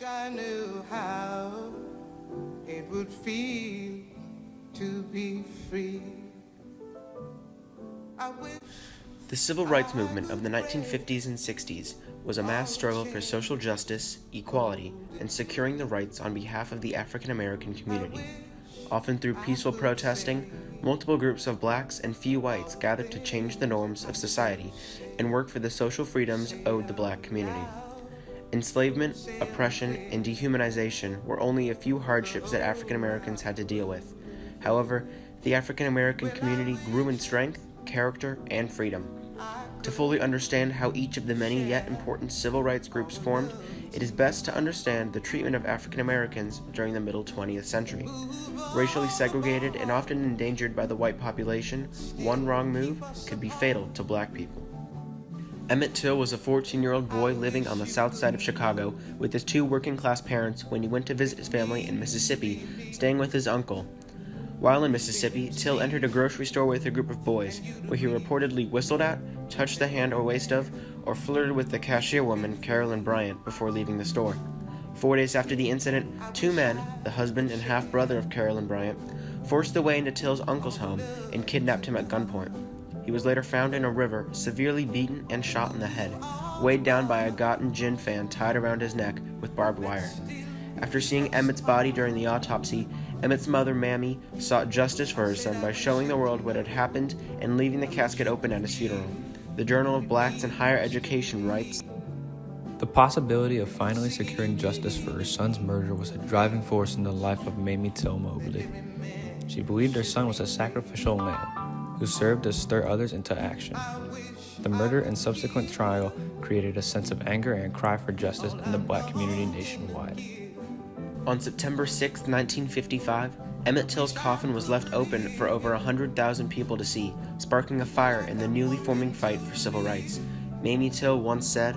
I knew how it would feel to be free. I wish The civil rights movement of the 1950s and 60s was a mass struggle for social justice, equality, and securing the rights on behalf of the African American community. Often through peaceful protesting, multiple groups of blacks and few whites gathered to change the norms of society and work for the social freedoms owed the black community. Enslavement, oppression, and dehumanization were only a few hardships that African Americans had to deal with. However, the African American community grew in strength, character, and freedom. To fully understand how each of the many yet important civil rights groups formed, it is best to understand the treatment of African Americans during the middle 20th century. Racially segregated and often endangered by the white population, one wrong move could be fatal to black people. Emmett Till was a 14-year-old boy living on the south side of Chicago with his two working-class parents when he went to visit his family in Mississippi, staying with his uncle. While in Mississippi, Till entered a grocery store with a group of boys, where he reportedly whistled at, touched the hand or waist of, or flirted with the cashier woman, Carolyn Bryant, before leaving the store. 4 days after the incident, two men, the husband and half-brother of Carolyn Bryant, forced their way into Till's uncle's home and kidnapped him at gunpoint. He was later found in a river, severely beaten and shot in the head, weighed down by a cotton gin fan tied around his neck with barbed wire. After seeing Emmett's body during the autopsy, Emmett's mother, Mammy, sought justice for her son by showing the world what had happened and leaving the casket open at his funeral. The Journal of Blacks in Higher Education writes, "The possibility of finally securing justice for her son's murder was a driving force in the life of Mamie Till Mobley. She believed her son was a sacrificial lamb who served to stir others into action. The murder and subsequent trial created a sense of anger and cry for justice in the black community nationwide." On September 6, 1955, Emmett Till's coffin was left open for over 100,000 people to see, sparking a fire in the newly forming fight for civil rights. Mamie Till once said,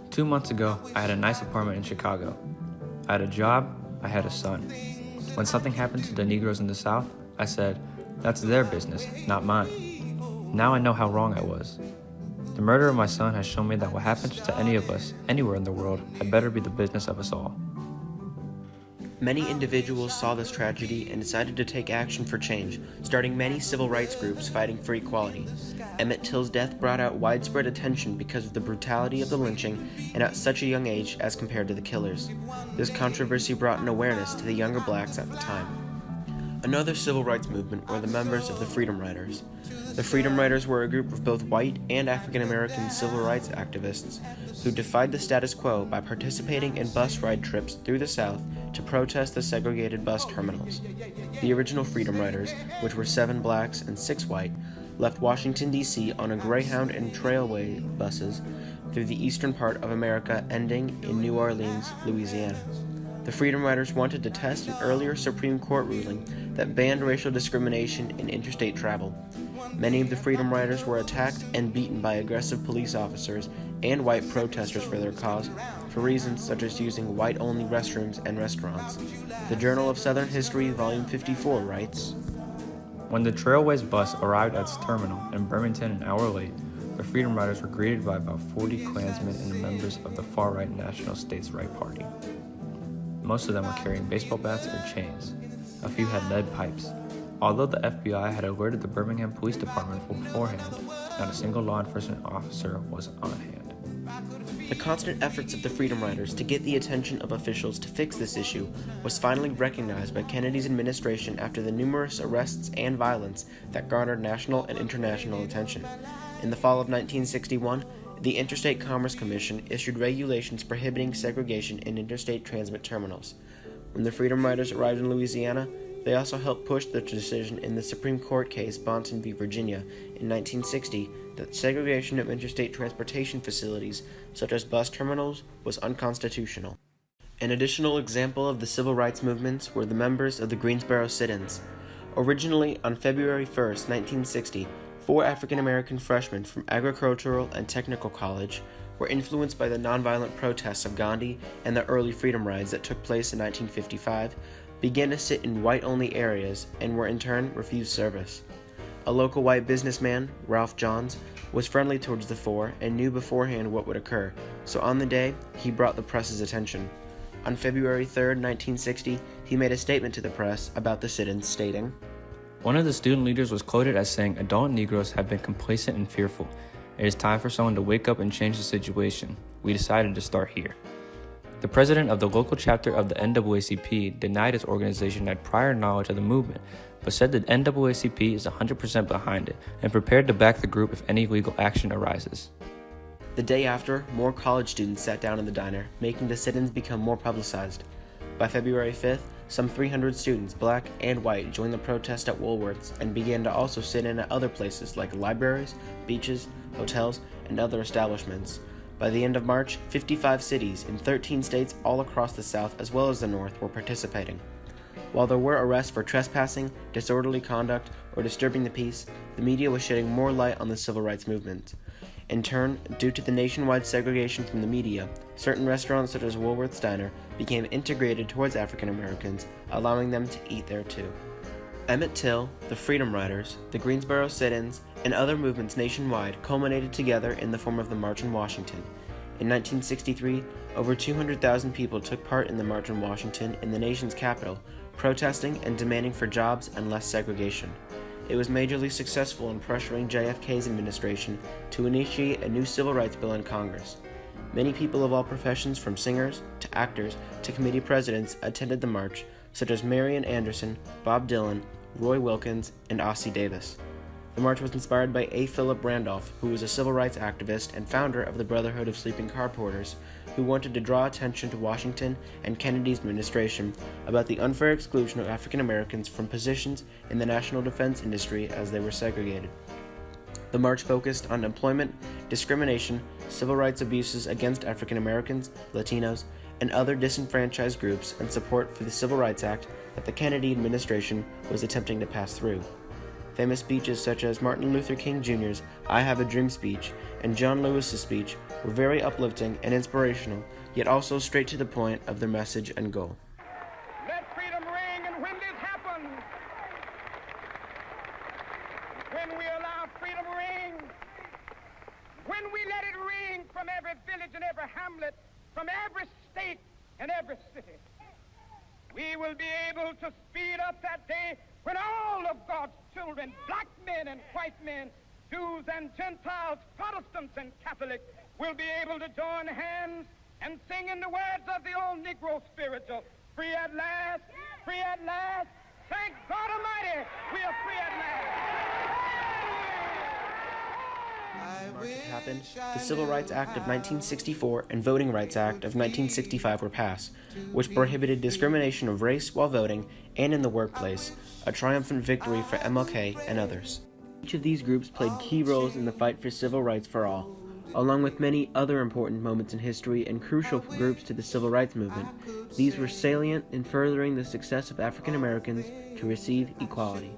2 months ago, I had a nice apartment in Chicago. I had a job, I had a son. When something happened to the Negroes in the South, I said, that's their business, not mine. Now I know how wrong I was. The murder of my son has shown me that what happens to any of us, anywhere in the world, had better be the business of us all. Many individuals saw this tragedy and decided to take action for change, starting many civil rights groups fighting for equality. Emmett Till's death brought out widespread attention because of the brutality of the lynching and at such a young age as compared to the killers. This controversy brought an awareness to the younger blacks at the time. Another civil rights movement were the members of the Freedom Riders. The Freedom Riders were a group of both white and African American civil rights activists who defied the status quo by participating in bus ride trips through the South to protest the segregated bus terminals. The original Freedom Riders, which were 7 blacks and 6 white, left Washington, D.C. on a Greyhound and Trailway buses through the eastern part of America, ending in New Orleans, Louisiana. The Freedom Riders wanted to test an earlier Supreme Court ruling that banned racial discrimination in interstate travel. Many of the Freedom Riders were attacked and beaten by aggressive police officers and white protesters for their cause, for reasons such as using white-only restrooms and restaurants. The Journal of Southern History, Volume 54, writes, When the Trailways bus arrived at its terminal in Birmingham an hour late, the Freedom Riders were greeted by about 40 Klansmen and members of the far-right National States Right Party. Most of them were carrying baseball bats or chains. A few had lead pipes. Although the FBI had alerted the Birmingham Police Department beforehand, not a single law enforcement officer was on hand. The constant efforts of the Freedom Riders to get the attention of officials to fix this issue was finally recognized by Kennedy's administration after the numerous arrests and violence that garnered national and international attention. In the fall of 1961, the Interstate Commerce Commission issued regulations prohibiting segregation in interstate transit terminals. When the Freedom Riders arrived in Louisiana, they also helped push the decision in the Supreme Court case Bonton v. Virginia in 1960 that segregation of interstate transportation facilities, such as bus terminals, was unconstitutional. An additional example of the civil rights movements were the members of the Greensboro sit-ins. Originally, on February 1, 1960, 4 African-American freshmen from Agricultural and Technical College were influenced by the nonviolent protests of Gandhi and the early freedom rides that took place in 1955, began to sit in white-only areas and were in turn refused service. A local white businessman, Ralph Johns, was friendly towards the 4 and knew beforehand what would occur, so on the day, he brought the press's attention. On February 3, 1960, he made a statement to the press about the sit-ins, stating, One of the student leaders was quoted as saying, "Adult Negroes have been complacent and fearful. It is time for someone to wake up and change the situation. We decided to start here." The president of the local chapter of the NAACP denied his organization had prior knowledge of the movement, but said the NAACP is 100% behind it and prepared to back the group if any legal action arises. The day after, more college students sat down in the diner, making the sit-ins become more publicized. By February 5th, some 300 students, black and white, joined the protest at Woolworth's and began to also sit in at other places like libraries, beaches, hotels, and other establishments. By the end of March, 55 cities in 13 states all across the South as well as the North were participating. While there were arrests for trespassing, disorderly conduct, or disturbing the peace, the media was shedding more light on the civil rights movement. In turn, due to the nationwide segregation from the media, certain restaurants such as Woolworth's Diner became integrated towards African Americans, allowing them to eat there too. Emmett Till, the Freedom Riders, the Greensboro sit-ins, and other movements nationwide culminated together in the form of the March on Washington. In 1963, over 200,000 people took part in the March on Washington in the nation's capital, protesting and demanding for jobs and less segregation. It was majorly successful in pressuring JFK's administration to initiate a new civil rights bill in Congress. Many people of all professions, from singers to actors to committee presidents, attended the march, such as Marian Anderson, Bob Dylan, Roy Wilkins, and Ossie Davis. The march was inspired by A. Philip Randolph, who was a civil rights activist and founder of the Brotherhood of Sleeping Car Porters, who wanted to draw attention to Washington and Kennedy's administration about the unfair exclusion of African Americans from positions in the national defense industry as they were segregated. The march focused on employment, discrimination, civil rights abuses against African Americans, Latinos, and other disenfranchised groups, and support for the Civil Rights Act that the Kennedy administration was attempting to pass through. Famous speeches such as Martin Luther King Jr.'s "I Have a Dream" speech and John Lewis's speech were very uplifting and inspirational, yet also straight to the point of their message and goal. Let freedom ring, and when this happens, when we allow freedom to ring, when we let it ring from every village and every hamlet, from every state and every city, we will be able to speed up that day when all of God's children, black men and white men, Jews and Gentiles, Protestants and Catholics, will be able to join hands and sing in the words of the old Negro spiritual, "Free at last, free at last, thank God Almighty, we are free at last." March had happened, the Civil Rights Act of 1964 and Voting Rights Act of 1965 were passed, which prohibited discrimination of race while voting and in the workplace, a triumphant victory for MLK and others. Each of these groups played key roles in the fight for civil rights for all, along with many other important moments in history and crucial groups to the civil rights movement. These were salient in furthering the success of African Americans to receive equality.